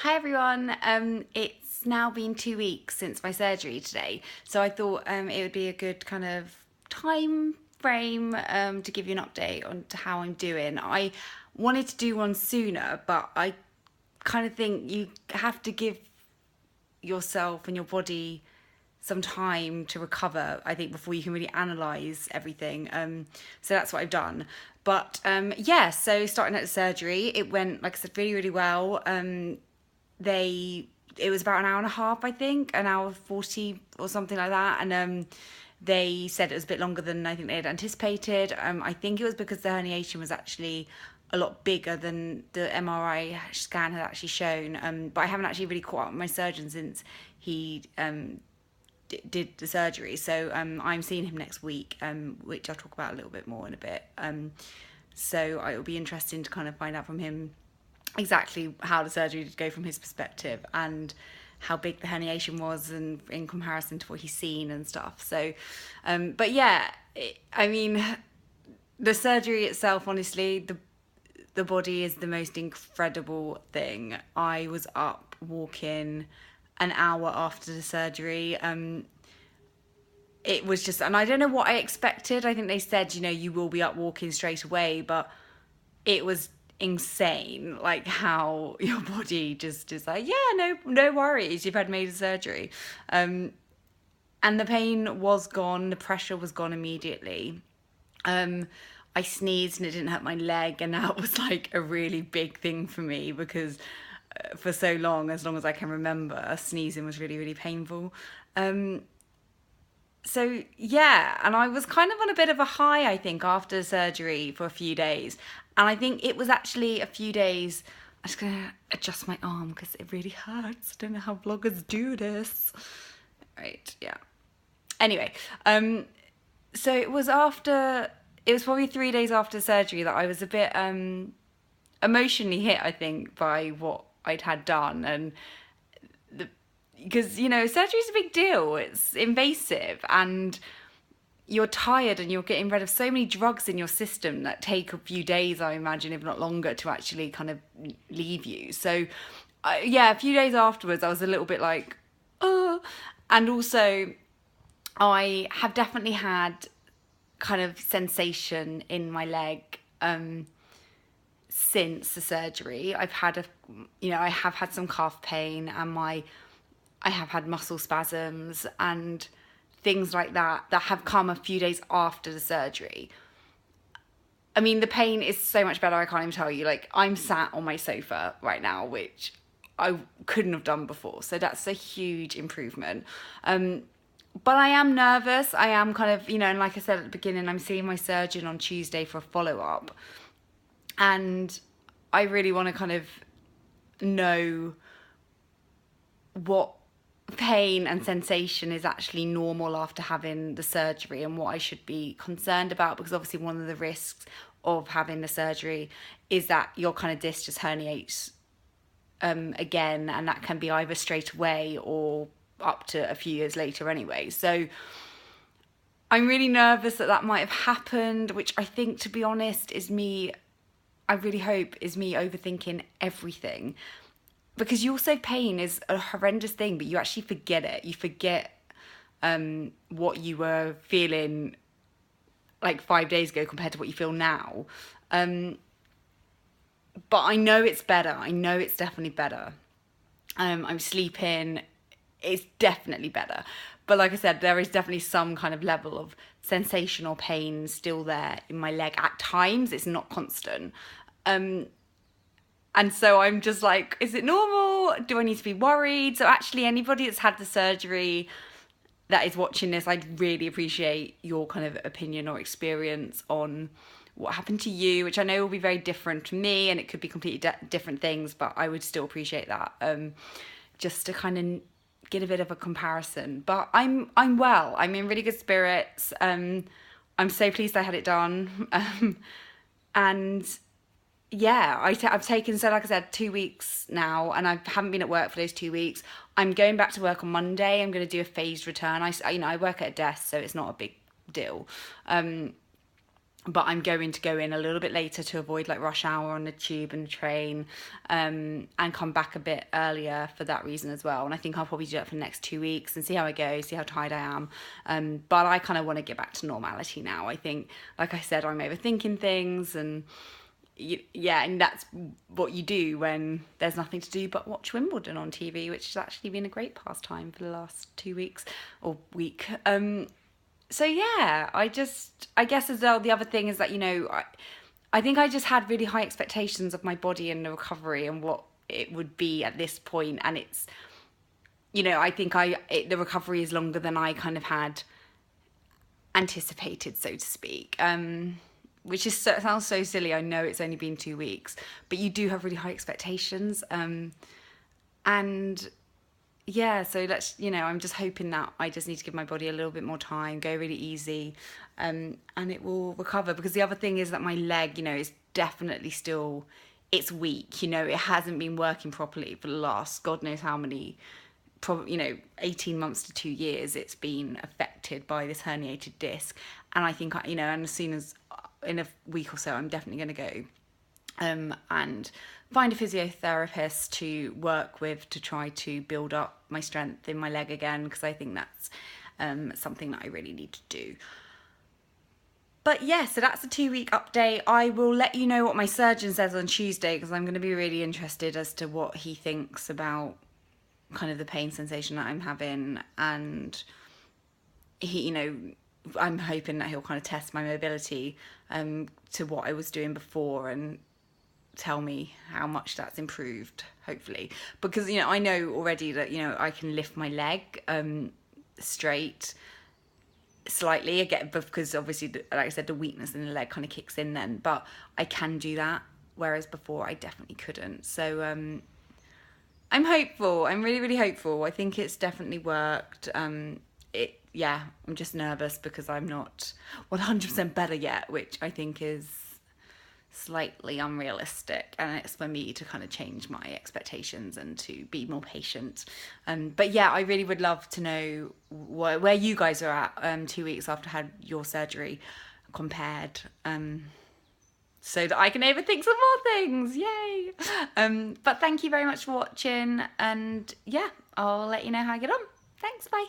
Hi everyone. It's now been 2 weeks since my surgery today, so I thought it would be a good kind of time frame to give you an update on to how I'm doing. I wanted to do one sooner, but I kind of think you have to give yourself and your body some time to recover, I think, before you can really analyze everything. So that's what I've done. But yeah, so starting at the surgery, it went, like I said, really, really well. It was about an hour and a half, I think, an hour 40 or something like that. And they said it was a bit longer than I think they had anticipated. I think it was because the herniation was actually a lot bigger than the MRI scan had actually shown. But I haven't actually really caught up with my surgeon since he did the surgery. So I'm seeing him next week, which I'll talk about a little bit more in a bit. So it will be interesting to kind of find out from him exactly how the surgery did go from his perspective and how big the herniation was and in comparison to what he's seen and stuff. So, but yeah, I mean, the surgery itself, honestly, the body is the most incredible thing. I was up walking an hour after the surgery. It was just, and I don't know what I expected. I think they said, you will be up walking straight away, but it was insane, like how your body just is like, yeah, no worries, you've had major surgery. And the pain was gone, the pressure was gone immediately. I sneezed and it didn't hurt my leg, and that was like a really big thing for me because for so long, as long as I can remember, sneezing was really, really painful. So yeah, and I was kind of on a bit of a high, I think, after surgery for a few days. And I think it was actually a few days. I'm just gonna adjust my arm because it really hurts. I don't know how vloggers do this. Right, yeah. Anyway, so it was probably 3 days after surgery that I was a bit emotionally hit, I think, by what I'd had done. And because surgery is a big deal, it's invasive, and you're tired and you're getting rid of so many drugs in your system that take a few days, I imagine, if not longer, to actually kind of leave you. So yeah, a few days afterwards I was a little bit like, oh. And also I have definitely had kind of sensation in my leg since the surgery. I have had some calf pain, and I have had muscle spasms and things like that have come a few days after the surgery. I mean, the pain is so much better, I can't even tell you. Like, I'm sat on my sofa right now, which I couldn't have done before. So that's a huge improvement. But I am nervous. I am kind of, and like I said at the beginning, I'm seeing my surgeon on Tuesday for a follow-up. And I really want to kind of know what pain and sensation is actually normal after having the surgery and what I should be concerned about, because obviously one of the risks of having the surgery is that your kind of disc just herniates again, and that can be either straight away or up to a few years later anyway. So I'm really nervous that might have happened, which I think, to be honest, I really hope is me overthinking everything. Because you also, pain is a horrendous thing, but you actually forget it. You forget what you were feeling like 5 days ago compared to what you feel now. But I know it's better. I know it's definitely better. I'm sleeping. It's definitely better. But like I said, there is definitely some kind of level of sensation or pain still there in my leg at times. It's not constant. And so I'm just like, is it normal? Do I need to be worried? So actually, anybody that's had the surgery that is watching this, I'd really appreciate your kind of opinion or experience on what happened to you, which I know will be very different to me, and it could be completely different things, but I would still appreciate that, just to kind of get a bit of a comparison. But I'm well. I'm in really good spirits. I'm so pleased I had it done. And yeah, I've taken, so like I said, 2 weeks now, and I haven't been at work for those 2 weeks. I'm going back to work on Monday. I'm going to do a phased return. I work at a desk, so it's not a big deal. but I'm going to go in a little bit later to avoid like rush hour on the tube and the train, and come back a bit earlier for that reason as well. And I think I'll probably do that for the next 2 weeks and see how I go, see how tired I am. But I kind of want to get back to normality now. I think, like I said, I'm overthinking things, and yeah, and that's what you do when there's nothing to do but watch Wimbledon on TV, which has actually been a great pastime for the last 2 weeks or week. So yeah, I guess as well, the other thing is that, I think I just had really high expectations of my body and the recovery and what it would be at this point. And it's, I think the recovery is longer than I kind of had anticipated, so to speak. Which sounds so silly. I know it's only been 2 weeks, but you do have really high expectations. And yeah, so I'm just hoping that I just need to give my body a little bit more time, go really easy, and it will recover. Because the other thing is that my leg, is definitely still, it's weak. It hasn't been working properly for the last, God knows how many, 18 months to 2 years. It's been affected by this herniated disc. And I think, and as soon as, in a week or so, I'm definitely going to go and find a physiotherapist to work with to try to build up my strength in my leg again, because I think that's something that I really need to do. But yeah, so that's a 2-week update. I will let you know what my surgeon says on Tuesday, because I'm going to be really interested as to what he thinks about kind of the pain sensation that I'm having. And he, I'm hoping that he'll kind of test my mobility to what I was doing before and tell me how much that's improved, hopefully. Because, I know already that, I can lift my leg straight slightly again, because obviously, like I said, the weakness in the leg kind of kicks in then. But I can do that, whereas before I definitely couldn't. So I'm hopeful. I'm really, really hopeful. I think it's definitely worked. Yeah, I'm just nervous because I'm not 100% better yet, which I think is slightly unrealistic, and it's for me to kind of change my expectations and to be more patient. But yeah, I really would love to know where you guys are at 2 weeks after I had your surgery compared, so that I can overthink some more things. Yay! But thank you very much for watching, and yeah, I'll let you know how I get on. Thanks, bye.